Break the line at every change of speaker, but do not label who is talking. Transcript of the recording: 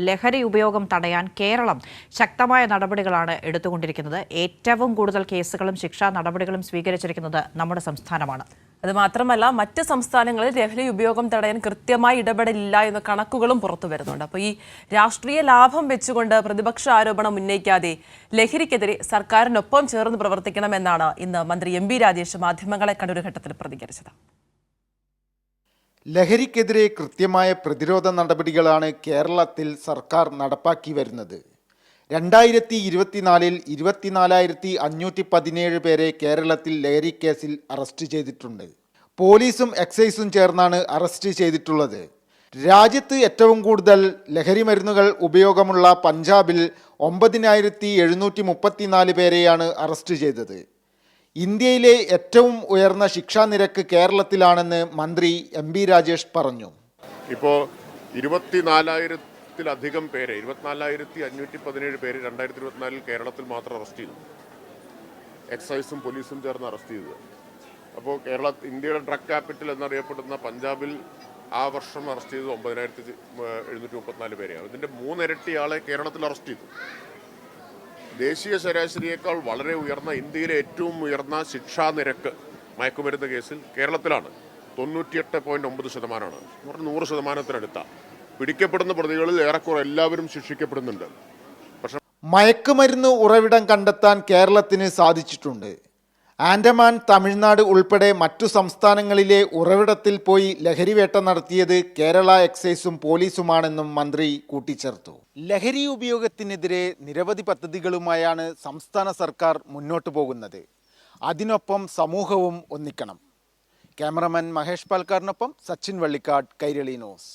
ലഹരി ഉപയോഗം തടയാൻ കേരളം ശക്തമായ നടപടികളാണ് എടുത്തുകൊണ്ടിരിക്കുന്നത്. ഏറ്റവും കൂടുതൽ കേസുകളും ശിക്ഷാ നടപടികളും സ്വീകരിച്ചിരിക്കുന്നത് നമ്മുടെ സംസ്ഥാനമാണ്.
അത് മാത്രമല്ല, മറ്റ് സംസ്ഥാനങ്ങളിൽ ലഹരി ഉപയോഗം തടയാൻ കൃത്യമായി ഇടപെടലില്ല എന്ന കണക്കുകളും പുറത്തു വരുന്നുണ്ട്. അപ്പോൾ ഈ രാഷ്ട്രീയ ലാഭം വെച്ചുകൊണ്ട് പ്രതിപക്ഷ ആരോപണം ഉന്നയിക്കാതെ ലഹരിക്കെതിരെ സർക്കാരിനൊപ്പം ചേർന്ന് പ്രവർത്തിക്കണമെന്നാണ് ഇന്ന് മന്ത്രി എം ബി രാജേഷ് മാധ്യമങ്ങളെ കണ്ടൊരു ഘട്ടത്തിൽ പ്രതികരിച്ചത്.
ലഹരിക്കെതിരെ കൃത്യമായ പ്രതിരോധ നടപടികളാണ് കേരളത്തിൽ സർക്കാർ നടപ്പാക്കി വരുന്നത്. 2024 24,517 പേരെ കേരളത്തിൽ ലഹരി കേസിൽ അറസ്റ്റ് ചെയ്തിട്ടുണ്ട്. പോലീസും എക്സൈസും ചേർന്നാണ് അറസ്റ്റ് ചെയ്തിട്ടുള്ളത്. രാജ്യത്ത് ഏറ്റവും കൂടുതൽ ലഹരി മരുന്നുകൾ ഉപയോഗമുള്ള പഞ്ചാബിൽ 9,734 പേരെയാണ് അറസ്റ്റ് ചെയ്തത്. ഇന്ത്യയിലെ ഏറ്റവും ഉയർന്ന ശിക്ഷാ നിരക്ക് കേരളത്തിലാണെന്ന് മന്ത്രി എം ബി രാജേഷ് പറഞ്ഞു.
ഇപ്പോൾ 24,000-ത്തിലധികം പേരെ 24,517 പേര് 2024 കേരളത്തിൽ മാത്രം അറസ്റ്റ് ചെയ്തു. എക്സൈസും പോലീസും ചേർന്ന് അറസ്റ്റ് ചെയ്തത്. അപ്പോൾ ഇന്ത്യയുടെ ഡ്രഗ് ക്യാപിറ്റൽ എന്നറിയപ്പെടുന്ന പഞ്ചാബിൽ ആ വർഷം അറസ്റ്റ് ചെയ്തത് 9,734 പേരെയാണ്. ഇതിൻ്റെ 3 ഇരട്ടി ആളെ കേരളത്തിൽ അറസ്റ്റ് ചെയ്തു. ദേശീയ ശരാശരിയേക്കാൾ വളരെ ഉയർന്ന, ഇന്ത്യയിലെ ഏറ്റവും ഉയർന്ന ശിക്ഷാ നിരക്ക് മയക്കുമരുന്ന് കേസിൽ കേരളത്തിലാണ്. 98.9%. 100%-ത്തിനടുത്താണ്. പിടിക്കപ്പെടുന്ന പ്രതികളിൽ ഏറെക്കുറെ എല്ലാവരും ശിക്ഷിക്കപ്പെടുന്നുണ്ട്. പക്ഷേ
മയക്കുമരുന്ന് ഉറവിടം കണ്ടെത്താൻ കേരളത്തിന് സാധിച്ചിട്ടുണ്ട്. ആൻഡമാൻ, തമിഴ്നാട് ഉൾപ്പെടെ മറ്റു സംസ്ഥാനങ്ങളിലെ ഉറവിടത്തിൽ പോയി ലഹരിവേട്ട നടത്തിയത് കേരള എക്സൈസും പോലീസുമാണെന്നും മന്ത്രി കൂട്ടിച്ചേർത്തു. ലഹരി ഉപയോഗത്തിനെതിരെ നിരവധി പദ്ധതികളുമായാണ് സംസ്ഥാന സർക്കാർ മുന്നോട്ടു പോകുന്നത്. അതിനൊപ്പം സമൂഹവും ഒന്നിക്കണം. ക്യാമറമാൻ മഹേഷ് പാൽക്കാറിനൊപ്പം സച്ചിൻ വള്ളിക്കാട്, കൈരളി ന്യൂസ്.